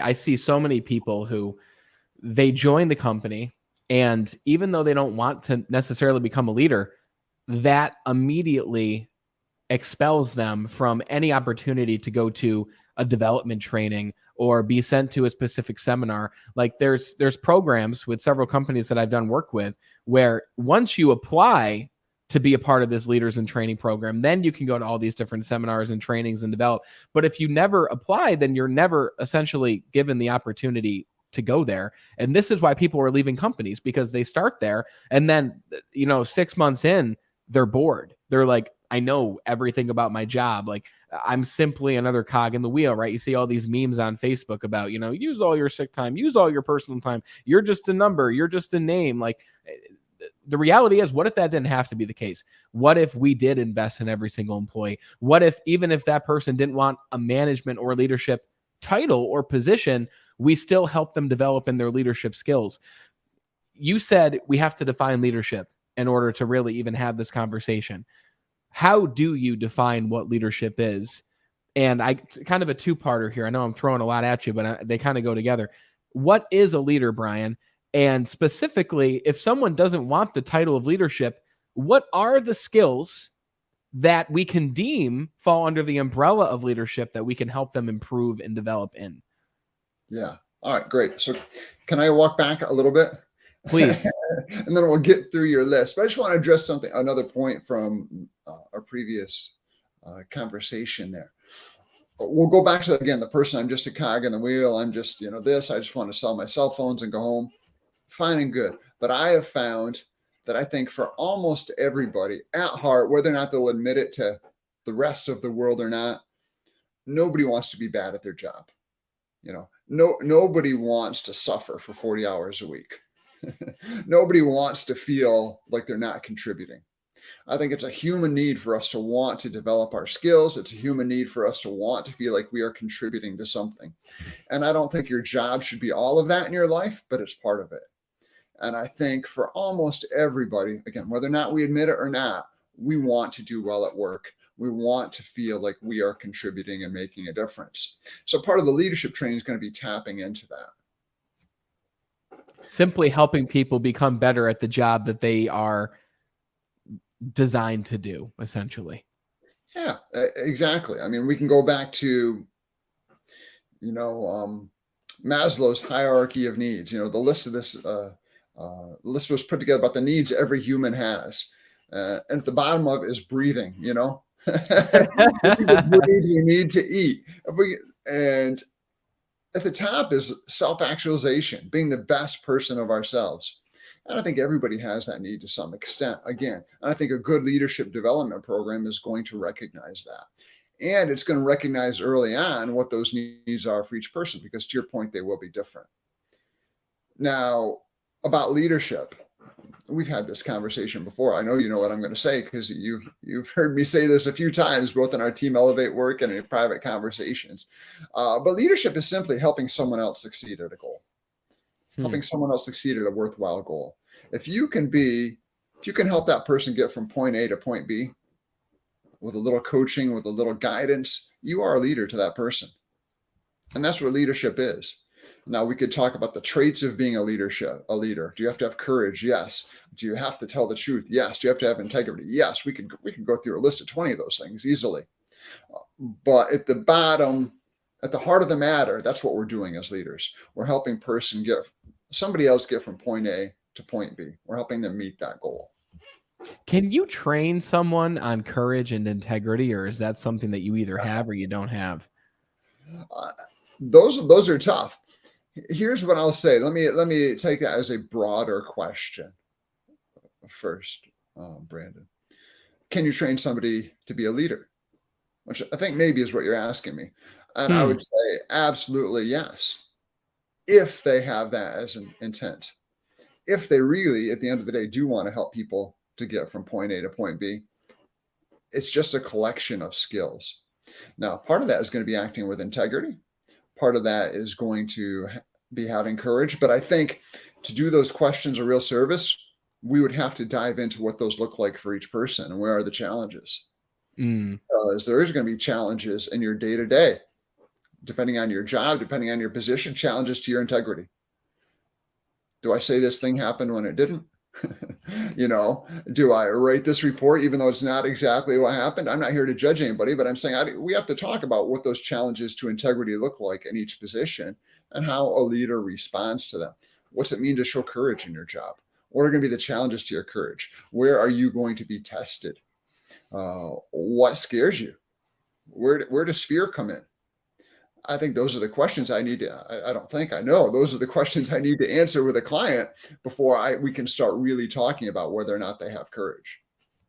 I see so many people who they join the company, and even though they don't want to necessarily become a leader, that immediately expels them from any opportunity to go to a development training or be sent to a specific seminar. Like there's programs with several companies that I've done work with where once you apply to be a part of this leaders and training program, then you can go to all these different seminars and trainings and develop. But if you never apply, then you're never essentially given the opportunity to go there. And this is why people are leaving companies, because they start there and then, 6 months in, they're bored. They're like, I know everything about my job. Like, I'm simply another cog in the wheel, right? You see all these memes on Facebook about, use all your sick time, use all your personal time. You're just a number. You're just a name. Like, the reality is, what if that didn't have to be the case? What if we did invest in every single employee? What if, even if that person didn't want a management or leadership title or position, we still help them develop in their leadership skills? You said we have to define leadership in order to really even have this conversation. How do you define what leadership is? And I kind of a two-parter here. I know I'm throwing a lot at you, but they kind of go together. What is a leader, Brian? And specifically, if someone doesn't want the title of leadership, what are the skills that we can deem fall under the umbrella of leadership that we can help them improve and develop in? Yeah. All right, great. So can I walk back a little bit? Please. And then we'll get through your list. But I just want to address another point from our previous conversation there. We'll go back to, again, the person, I'm just a cog in the wheel. I'm just, this, I just want to sell my cell phones and go home. Fine and good. But I have found that I think for almost everybody at heart, whether or not they'll admit it to the rest of the world or not, nobody wants to be bad at their job. Nobody wants to suffer for 40 hours a week. Nobody wants to feel like they're not contributing. I think it's a human need for us to want to develop our skills. It's a human need for us to want to feel like we are contributing to something. And I don't think your job should be all of that in your life, but it's part of it. And I think for almost everybody, again, whether or not we admit it or not, we want to do well at work. We want to feel like we are contributing and making a difference. So part of the leadership training is going to be tapping into that. Simply helping people become better at the job that they are designed to do, essentially. Yeah, exactly. I mean, we can go back to, Maslow's hierarchy of needs. The list of this list was put together about the needs every human has. And at the bottom of it is breathing, we need to breathe, we need to eat. And at the top is self-actualization, being the best person of ourselves. And I think everybody has that need to some extent. Again, and I think a good leadership development program is going to recognize that. And it's going to recognize early on what those needs are for each person, because to your point, they will be different. Now, about leadership, we've had this conversation before. I know you know what I'm going to say, because you've heard me say this a few times, both in our Team Elevate work and in private conversations. But leadership is simply helping someone else succeed at a goal, helping someone else succeed at a worthwhile goal. If you can help that person get from point A to point B with a little coaching, with a little guidance, you are a leader to that person. And that's what leadership is. Now, we could talk about the traits of being a leader. Do you have to have courage? Yes. Do you have to tell the truth? Yes. Do you have to have integrity? Yes. We can go through a list of 20 of those things easily. But at the bottom, at the heart of the matter, that's what we're doing as leaders. We're helping somebody else get from point A to point B. We're helping them meet that goal. Can you train someone on courage and integrity, or is that something that you either have or you don't have? Those are tough. Here's what I'll say. Let me take that as a broader question first, Brandon. Can you train somebody to be a leader? Which I think maybe is what you're asking me. And I would say absolutely yes, if they have that as an intent. If they really, at the end of the day, do want to help people to get from point A to point B, it's just a collection of skills. Now, part of that is going to be acting with integrity. Part of that is going to be having courage. But I think to do those questions a real service, we would have to dive into what those look like for each person and where are the challenges. Because there is going to be challenges in your day-to-day. depending on your job, depending on your position, challenges to your integrity. Do I say this thing happened when it didn't? Do I write this report even though it's not exactly what happened? I'm not here to judge anybody, but I'm saying we have to talk about what those challenges to integrity look like in each position and how a leader responds to them. What's it mean to show courage in your job? What are going to be the challenges to your courage? Where are you going to be tested? What scares you? Where does fear come in? I think those are the questions I need to, I don't think I know, those are the questions I need to answer with a client before we can start really talking about whether or not they have courage.